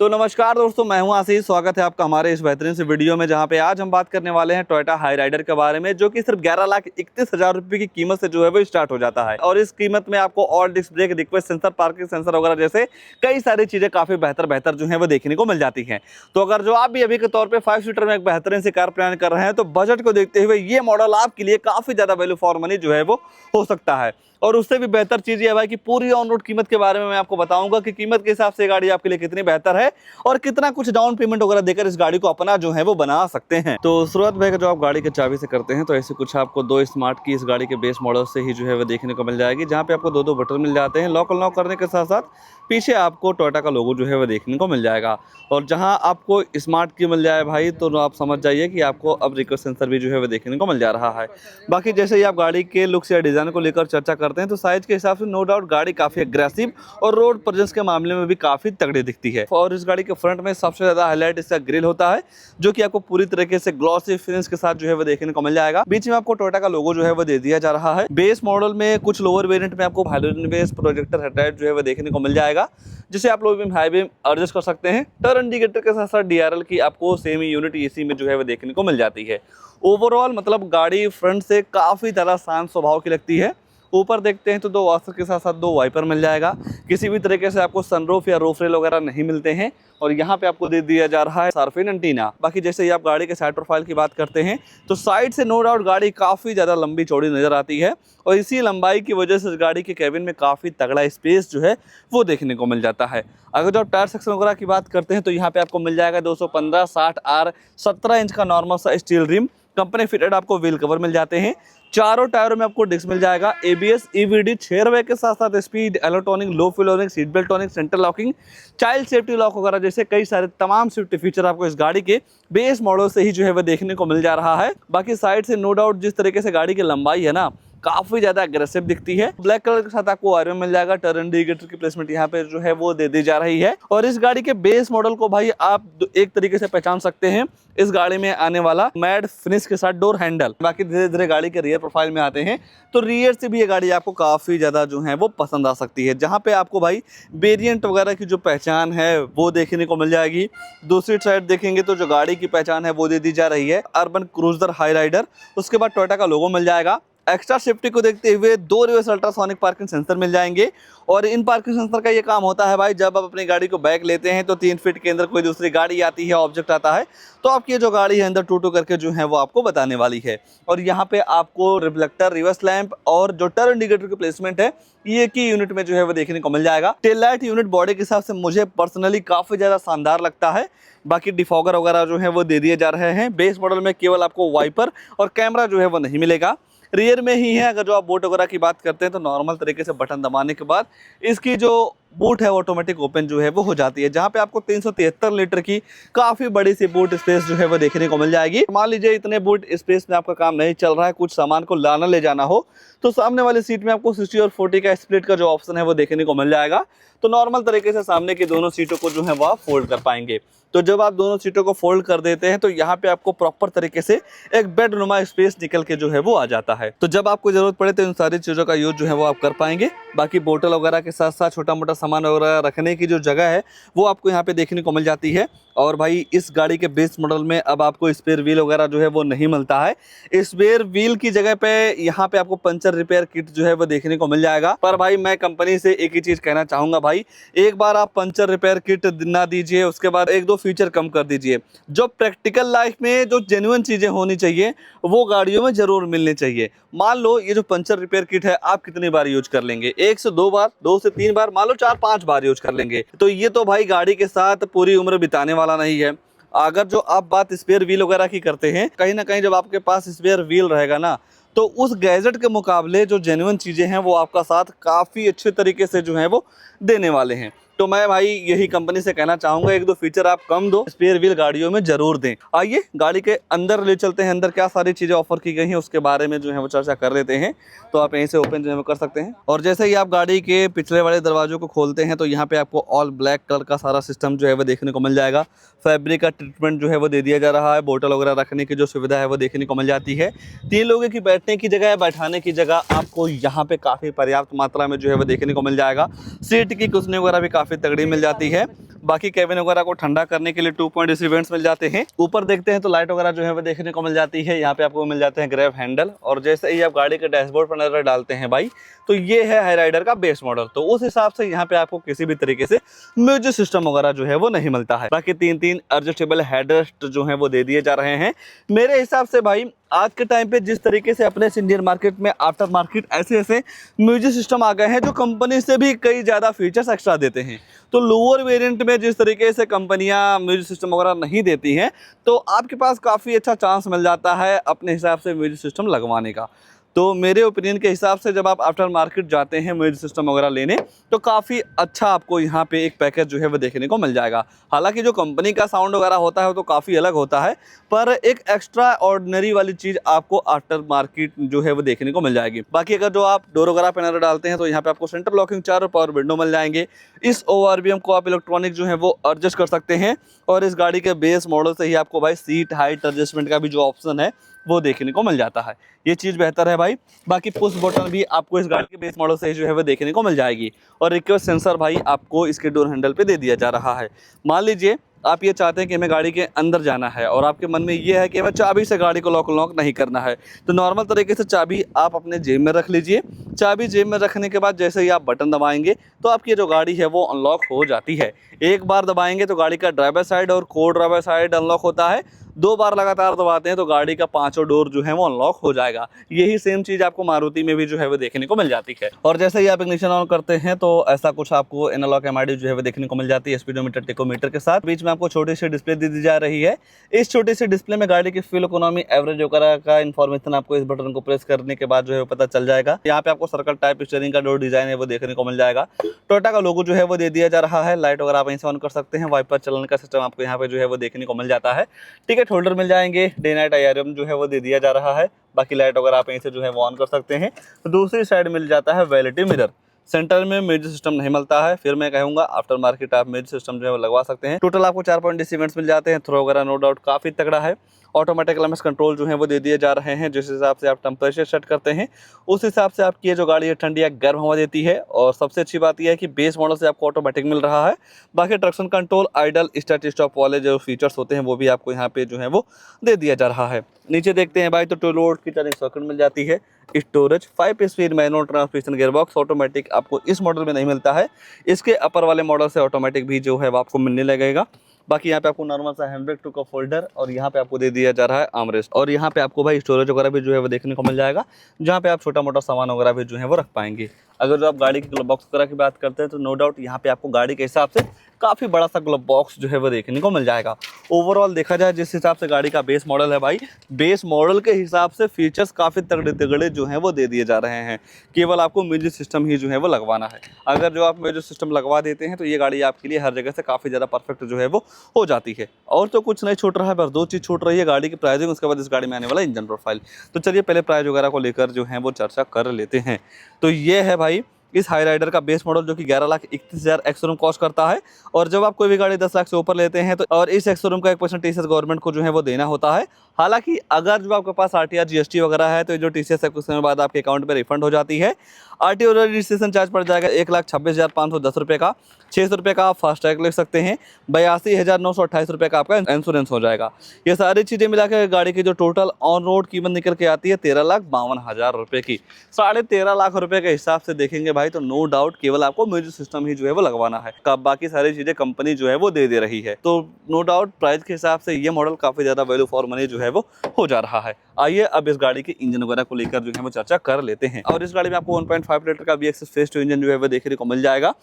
तो नमस्कार दोस्तों, मैं हूं आशीष। स्वागत है आपका हमारे इस बेहतरीन से वीडियो में, जहां पे आज हम बात करने वाले हैं टोयोटा हाई राइडर के बारे में, जो कि सिर्फ 11,31,000 रुपये की कीमत से जो है वो स्टार्ट हो जाता है। और इस कीमत में आपको all disc brake, request sensor, parking sensor वगैरह जैसे कई सारी चीजें काफी बेहतर जो है वो देखने को मिल जाती हैं। तो अगर जो आप भी अभी के तौर पर 5 सीटर में एक बेहतरीन सी कार प्लान कर रहे हैं, तो बजट को देखते हुए ये मॉडल आपके लिए काफी ज्यादा वैल्यू फॉर मनी जो है वो हो सकता है। और उससे भी बेहतर चीज ये है भाई कि पूरी ऑन रोड कीमत के बारे में मैं आपको बताऊंगा कि कीमत के हिसाब से गाड़ी आपके लिए कितनी बेहतर है और कितना कुछ डाउन पेमेंट वगैरह देकर इस गाड़ी को अपना जो है वो बना सकते हैं। तो शुरुआत भाई जो आप गाड़ी के चाबी से करते हैं, तो ऐसे कुछ आपको दो स्मार्ट की इस गाड़ी के बेस मॉडल से ही जो है वो देखने को मिल जाएगी, जहाँ पे आपको दो बटन मिल जाते हैं। लॉक अनलॉक करने के साथ साथ पीछे आपको टोयोटा का लोगो जो है वो देखने को मिल जाएगा। और जहां आपको स्मार्ट की मिल जाए भाई, तो आप समझ जाइए कि आपको अब रिक्वेस्ट सेंसर भी जो है वो देखने को मिल जा रहा है। बाकी जैसे ही आप गाड़ी के लुक्स या डिज़ाइन को लेकर चर्चा करते हैं, तो साइज के हिसाब से नो डाउट गाड़ी काफ़ी अग्रेसिव और रोड प्रेजेंस के मामले में भी काफ़ी तगड़ी दिखती है। और इस गाड़ी के फ्रंट में सबसे ज़्यादा हाईलाइट इसका ग्रिल होता है, जो कि आपको पूरी तरीके से ग्लॉसी फिनिश के साथ जो है वो देखने को मिल जाएगा। बीच में आपको टोयोटा का लोगो जो है वो दे दिया जा रहा है। बेस मॉडल में कुछ लोअर वेरिएंट में आपको हाइड्रोजन बेस प्रोजेक्टर हेडलाइट जो है वो देखने को मिल जाएगा, जिसे आप low beam high beam adjust कर सकते हैं। टर्न इंडिकेटर के साथ साथ डीआरएल की आपको सेमी यूनिट एसी में जो है वो देखने को मिल जाती है। ओवरऑल मतलब गाड़ी फ्रंट से काफ़ी ज़्यादा शांत स्वभाव की लगती है। ऊपर देखते हैं तो दो वॉशर के साथ साथ दो वाइपर मिल जाएगा। किसी भी तरीके से आपको सनरूफ या रूफ रेल वगैरह नहीं मिलते हैं। और यहाँ पे आपको दे दिया जा रहा है सार्फिन एंटीना। बाकी जैसे ही आप गाड़ी के साइड प्रोफाइल की बात करते हैं, तो साइड से नो डाउट गाड़ी काफ़ी ज़्यादा लंबी चौड़ी नज़र आती है। और इसी लंबाई की वजह से इस गाड़ी के कैबिन में काफ़ी तगड़ा स्पेस जो है वो देखने को मिल जाता है। अगर जो आप टायर सेक्शन वगैरह की बात करते हैं, तो यहाँ पे आपको मिल जाएगा 215 60 R 17 इंच का नॉर्मल सा स्टील रिम। कंपनी फिटेड आपको व्हील कवर मिल जाते हैं। चारों टायरों में आपको डिस्क मिल जाएगा। ABS EVD 6 रुपए के साथ साथ स्पीड, इलेक्ट्रॉनिक, लो fuel warning, seat belt tonic, centre locking, child safety lock वगैरह जैसे कई सारे तमाम सेफ्टी फीचर आपको इस गाड़ी के बेस मॉडल से ही जो है वो देखने को मिल जा रहा है। बाकी साइड से नो डाउट जिस तरीके से गाड़ी की लंबाई है ना, काफी ज्यादा अग्रेसिव दिखती है। ब्लैक कलर के साथ आपको आयरन मिल जाएगा। टर्न इंडिकेटर की प्लेसमेंट यहाँ पे जो है वो दे दी जा रही है। और इस गाड़ी के बेस मॉडल को भाई आप एक तरीके से पहचान सकते हैं, इस गाड़ी में आने वाला मैट फिनिश के साथ डोर हैंडल। बाकी धीरे धीरे गाड़ी के रियर प्रोफाइल में आते हैं, तो रियर से भी ये गाड़ी आपको काफी ज्यादा जो है वो पसंद आ सकती है, जहाँ पे आपको भाई वेरिएंट वगैरह की जो पहचान है वो देखने को मिल जाएगी। दूसरी साइड देखेंगे तो जो गाड़ी की पहचान है वो दे दी जा रही है, अर्बन क्रूजर हाई राइडर। उसके बाद टोयोटा का लोगो मिल जाएगा। एक्स्ट्रा सेफ्टी को देखते हुए दो रिवर्स अल्ट्रासोनिक पार्किंग सेंसर मिल जाएंगे। और इन पार्किंग सेंसर का ये काम होता है भाई, जब आप अपनी गाड़ी को बैक लेते हैं, तो 3 फीट के अंदर कोई दूसरी गाड़ी आती है, ऑब्जेक्ट आता है, तो आपकी जो गाड़ी है अंदर टू करके जो है वो आपको बताने वाली है। और यहाँ पे आपको रिफ्लेक्टर, रिवर्स लैंप और जो टर्न इंडिकेटर की प्लेसमेंट है, ये की यूनिट में जो है वो देखने को मिल जाएगा। टेल लाइट यूनिट बॉडी के हिसाब से मुझे पर्सनली काफी ज्यादा शानदार लगता है। बाकी डिफॉगर वगैरह जो है वो दे दिए जा रहे हैं। बेस मॉडल में केवल आपको वाइपर और कैमरा जो है वो नहीं मिलेगा, रियर में ही है। अगर जो आप बोट वगैरह की बात करते हैं, तो नॉर्मल तरीके से बटन दबाने के बाद इसकी जो बूट है ऑटोमेटिक ओपन जो है वो हो जाती है, जहाँ पे आपको 373 लीटर की काफ़ी बड़ी सी बूट स्पेस जो है वो देखने को मिल जाएगी। मान लीजिए इतने बूट स्पेस में आपका काम नहीं चल रहा है, कुछ सामान को लाना ले जाना हो, तो सामने वाली सीट में आपको 60 और 40 का स्प्लिट का जो ऑप्शन है वो देखने को मिल जाएगा। तो नॉर्मल तरीके से सामने की दोनों सीटों को जो है वो आप फोल्ड कर पाएंगे। तो जब आप दोनों सीटों को फोल्ड कर देते हैं, तो यहाँ पे आपको प्रॉपर तरीके से एक बेड नुमा स्पेस निकल के जो है वो आ जाता है। तो जब आपको जरूरत पड़े तो इन सारी चीज़ों का यूज जो है वो आप कर पाएंगे। बाकी बोतल वगैरह के साथ साथ छोटा मोटा सामान वगैरह रखने की जो जगह है वो आपको यहाँ पे देखने को मिल जाती है। और भाई इस गाड़ी के बेस मॉडल में अब आपको स्पेयर व्हील वगैरह जो है वो नहीं मिलता है। स्पेयर व्हील की जगह पे यहाँ पे आपको पंचर रिपेयर किट जो है वो देखने को मिल जाएगा। पर भाई मैं कंपनी से एक ही चीज़ कहना चाहूँगा भाई, एक बार आप पंचर रिपेयर किट ना दीजिए, उसके बाद एक दो फीचर कम कर दीजिए। जो प्रैक्टिकल लाइफ में जो जेन्युइन चीज़ें होनी चाहिए वो गाड़ियों में ज़रूर मिलनी चाहिए। मान लो ये जो पंचर रिपेयर किट है आप कितनी बार यूज कर लेंगे? 1 से 2 बार, 2 से 3 बार, मान लो 4-5 बार यूज कर लेंगे। तो ये तो भाई गाड़ी के साथ पूरी उम्र बिताने वाला नहीं है। अगर जो आप बात स्पेयर व्हील वगैरह की करते हैं, कहीं ना कहीं जब आपके पास स्पेयर व्हील रहेगा ना, तो उस गैजेट के मुकाबले जो जेन्युइन चीज़ें हैं वो आपका साथ काफ़ी अच्छे तरीके से जो है वो देने वाले हैं। तो मैं भाई यही कंपनी से कहना चाहूँगा, एक दो फीचर आप कम दो, स्पेयर व्हील गाड़ियों में जरूर दें। आइए गाड़ी के अंदर ले चलते हैं, अंदर क्या सारी चीज़ें ऑफर की गई हैं उसके बारे में जो है वो चर्चा कर लेते हैं। तो आप यहीं से ओपन जो है वो कर सकते हैं। और जैसे ही आप गाड़ी के पिछले वाले दरवाजों को खोलते हैं, तो यहाँ पे आपको ऑल ब्लैक कलर का सारा सिस्टम जो है वो देखने को मिल जाएगा। फैब्रिक का ट्रीटमेंट जो है वो दे दिया जा रहा है। बोतल वगैरह रखने की जो सुविधा है वो देखने को मिल जाती है। 3 लोगों की बैठने की जगह है, बैठाने की जगह आपको यहाँ पे काफ़ी पर्याप्त मात्रा में जो है वो देखने को मिल जाएगा। सीट की कुशनिंग वगैरह भी काफ़ी तगड़ी मिल जाती है। बाकी कैबिन वगैरह को ठंडा करने के लिए 2 पॉइंट एसी वेंट्स मिल जाते हैं। ऊपर देखते हैं तो लाइट वगैरह जो है वो देखने को मिल जाती है। यहाँ पे आपको मिल जाते हैं ग्रैब हैंडल, और जैसे ही आप गाड़ी के डैशबोर्ड पर नजर डालते हैं भाई, तो ये है हाई राइडर का बेस मॉडल। तो उस हिसाब से यहाँ पे आपको किसी भी तरीके से म्यूजिक सिस्टम वगैरह जो है वो नहीं मिलता है। बाकी 3 एडजस्टेबल हेडरेस्ट जो है वो दे दिए जा रहे हैं। मेरे हिसाब से भाई आज के टाइम पे जिस तरीके से अपने इंडियन मार्केट में आफ्टर मार्केट ऐसे ऐसे म्यूजिक सिस्टम आ गए हैं जो कंपनी से भी कई ज़्यादा फीचर्स एक्स्ट्रा देते हैं, तो लोअर वेरिएंट में जिस तरीके से कंपनियां म्यूजिक सिस्टम वगैरह नहीं देती हैं, तो आपके पास काफ़ी अच्छा चांस मिल जाता है अपने हिसाब से म्यूजिक सिस्टम लगवाने का। तो मेरे ओपिनियन के हिसाब से जब आप आफ्टर मार्केट जाते हैं म्यूजिक सिस्टम वगैरह लेने, तो काफ़ी अच्छा आपको यहाँ पे एक पैकेज जो है वो देखने को मिल जाएगा। हालांकि जो कंपनी का साउंड वगैरह होता है वो तो काफ़ी अलग होता है, पर एक एक्स्ट्रा ऑर्डिनरी वाली चीज़ आपको आफ्टर मार्केट जो है वो देखने को मिल जाएगी। बाकी अगर जो आप डोर वगैरह पे नजर डालते हैं तो यहाँ पे आपको सेंटर लॉकिंग 4 पावर विंडो मिल जाएंगे। इस ORVM को आप इलेक्ट्रॉनिक जो है वो एडजस्ट कर सकते हैं, और इस गाड़ी के बेस मॉडल से ही आपको भाई सीट हाइट एडजस्टमेंट का भी जो ऑप्शन है वो देखने को मिल जाता है। ये चीज़ बेहतर है भाई। बाकी पुश बटन भी आपको इस गाड़ी के बेस मॉडल से जो है वो देखने को मिल जाएगी, और रिक्वेस्ट सेंसर भाई आपको इसके डोर हैंडल पे दे दिया जा रहा है। मान लीजिए आप ये चाहते हैं कि हमें गाड़ी के अंदर जाना है और आपके मन में ये है कि हमें चाबी से गाड़ी को लॉक नहीं करना है, तो नॉर्मल तरीके से चाबी आप अपने जेब में रख लीजिए। चाबी जेब में रखने के बाद जैसे ही आप बटन दबाएंगे तो आपकी जो गाड़ी है वो अनलॉक हो जाती है। एक बार दबाएंगे तो गाड़ी का ड्राइवर साइड और को ड्राइवर साइड अनलॉक होता है। 2 बार लगातार दबाते हैं तो गाड़ी का 5 डोर जो है वो अनलॉक हो जाएगा। यही सेम चीज़ आपको मारुति में भी जो है वो देखने को मिल जाती है। और जैसे ही आप इग्निशन ऑन करते हैं तो ऐसा कुछ आपको एनालॉग MID जो है वो देखने को मिल जाती है स्पीडोमीटर टेकोमीटर के साथ। बीच में आपको छोटी सी डिस्प्ले दे दी जा रही है। इस छोटी सी डिस्प्ले में गाड़ी की फ्यूल इकोनॉमी, एवरेज वगैरह का इन्फॉर्मेशन आपको इस बटन को प्रेस करने के बाद जो है पता चल जाएगा। यहाँ पे आपको सर्कल टाइप स्टीयरिंग का डोर डिजाइन है वो देखने को मिल जाएगा। टोयोटा का लोगो जो है वो दे दिया जा रहा है। लाइट वगैरह आप यहीं से ऑन कर सकते हैं। वाइपर चलने का सिस्टम आपको यहाँ पे जो है वो देखने को मिल जाता है। टिकट होल्डर मिल जाएंगे। डे नाइट IRM जो है वो दे दिया जा रहा है। बाकी लाइट वगैरह आप यहीं से जो है वो ऑन कर सकते हैं। तो दूसरी साइड मिल जाता है वैलिटी मिरर। सेंटर में म्यूजिक सिस्टम नहीं मिलता है, फिर मैं कहूँगा आफ्टर मार्केट आप म्यूजिक सिस्टम जो है वो लगवा सकते हैं। टोटल आपको 4 पॉइंट इवेंट्स मिल जाते हैं। थ्रो वगैरह नो डाउट काफ़ी तगड़ा है। ऑटोमेटिक LMS कंट्रोल जो है वो दे दिए जा रहे हैं। जिस हिसाब से आप टेम्परेचर सेट करते हैं उस हिसाब से आपकी ये जो गाड़ी है ठंडी या गर्म हवा देती है। और सबसे अच्छी बात यह है कि बेस मॉडल से आपको ऑटोमेटिक मिल रहा है। बाकी traction control, idle, start stop वाले जो फीचर्स होते हैं वो भी आपको यहाँ पे जो है वो दे दिया जा रहा है। नीचे देखते हैं भाई तो 12 वोल्ट की चार्जिंग सॉकेट मिल जाती है। Storage, 5 speed manual transmission, gearbox automatic आपको इस मॉडल में नहीं मिलता है। इसके अपर वाले मॉडल से ऑटोमेटिक भी जो है वो आपको मिलने लगेगा। बाकी यहाँ पे आपको नॉर्मल सा हैंडब्रेक टू कप होल्डर, और यहाँ पे आपको दे दिया जा रहा है आर्मरेस्ट, और यहाँ पे आपको भाई स्टोरेज वगैरह भी जो है वो देखने को मिल जाएगा, जहाँ पे आप छोटा मोटा सामान वगैरह भी जो है वो रख पाएंगे। अगर जो आप गाड़ी के ग्लव बॉक्स वगैरह की बात करते हैं तो नो डाउट यहाँ पे आपको गाड़ी के हिसाब से काफ़ी बड़ा सा ग्लव बॉक्स जो है वो देखने को मिल जाएगा। ओवरऑल देखा जाए जिस हिसाब से गाड़ी का बेस मॉडल है भाई, बेस मॉडल के हिसाब से फीचर्स काफ़ी तगड़े तगड़े जो हैं वो दे दिए जा रहे हैं। केवल आपको म्यूजिक सिस्टम ही जो है वो लगवाना है। अगर जो आप म्यूजिक सिस्टम लगवा देते हैं तो ये गाड़ी आपके लिए हर जगह से काफ़ी ज़्यादा परफेक्ट जो है वो हो जाती है। और तो कुछ नहीं छूट रहा है, बस 2 चीज़ छूट रही है, गाड़ी की प्राइसिंग, उसके बाद इस गाड़ी में आने वाला इंजन प्रोफाइल। तो चलिए पहले प्राइस वगैरह को लेकर जो है वो चर्चा कर लेते हैं। तो ये है भाई इस हाई राइडर का बेस मॉडल जो कि 11,31,000 एक्स शोरूम कॉस्ट करता है। और जब आप कोई भी गाड़ी 10 लाख से ऊपर लेते हैं तो और इस एक्स शोरूम का 1% TCS गवर्नमेंट को जो है वो देना होता है। हालांकि अगर जो आपके पास RTR GST वगैरह है तो जो TCS है कुछ समय बाद आपके अकाउंट में रिफंड हो जाती है। RTO रजिस्ट्रेशन चार्ज पड़ जाएगा 1,26,510 रुपये का। 600 रुपये का आप फास्ट टैग ले सकते हैं। 82,928 रुपये का आपका इंश्योरेंस हो जाएगा। ये सारी चीज़ें मिलाकर गाड़ी की जो टोटल ऑन रोड कीमत निकल के आती है 13,52,000 रुपये की। 13.5 लाख रुपये के हिसाब से देखेंगे भाई तो नो डाउट केवल आपको म्यूजिक सिस्टम ही जो है वो लगवाना है। बाकी सारी चीज़ें कंपनी जो है वो दे रही है। तो नो डाउट प्राइस के हिसाब से ये मॉडल काफ़ी ज़्यादा वैल्यू फॉर मनी जो है वो हो जा रहा है। आइए अब इस गाड़ी के इंजन वगैरह को लेकर जो है वो चर्चा कर लेते हैं। और इस गाड़ी में आपको 1.5 लीटर का VX फेस टू इंजन जो है वो देखने को मिल जाएगा।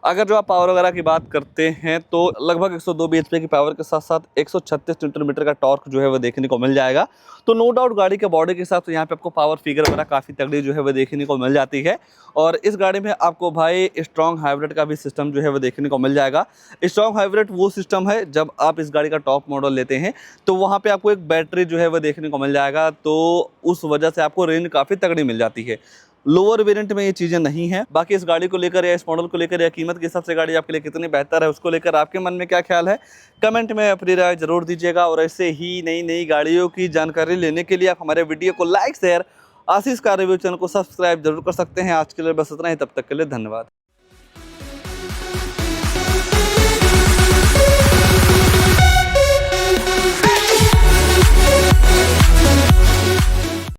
अगर जो आप पावर वगैरह की बात करते हैं तो लगभग 102 bhp की पावर के साथ साथ 136 न्यूटन मीटर का टॉर्क जो है वो देखने को मिल जाएगा। तो नो डाउट गाड़ी के बॉडी के हिसाब से यहाँ पे आपको पावर फिगर वगैरह काफ़ी तगड़ी जो है वो देखने को मिल जाती है। और इस गाड़ी में आपको भाई स्ट्रॉन्ग हाइब्रिड का भी सिस्टम जो है वो देखने को मिल जाएगा। स्ट्रॉन्ग हाइब्रिड वो सिस्टम है जब आप इस गाड़ी का टॉप मॉडल लेते हैं तो वहाँ पे आपको एक बैटरी जो है वो देखने को मिल जाएगा, तो उस वजह से आपको रेंज काफ़ी तगड़ी मिल जाती है। लोअर वेरिएंट में ये चीज़ें नहीं है। बाकी इस गाड़ी को लेकर या इस मॉडल को लेकर या कीमत के हिसाब से गाड़ी आपके लिए कितनी बेहतर है उसको लेकर आपके मन में क्या ख्याल है, कमेंट में अपनी राय जरूर दीजिएगा। और ऐसे ही नई नई गाड़ियों की जानकारी लेने के लिए आप हमारे वीडियो को लाइक शेयर, आशीष कार रिव्यू चैनल को सब्सक्राइब जरूर कर सकते हैं। आज के लिए बस इतना ही, तब तक के लिए धन्यवाद।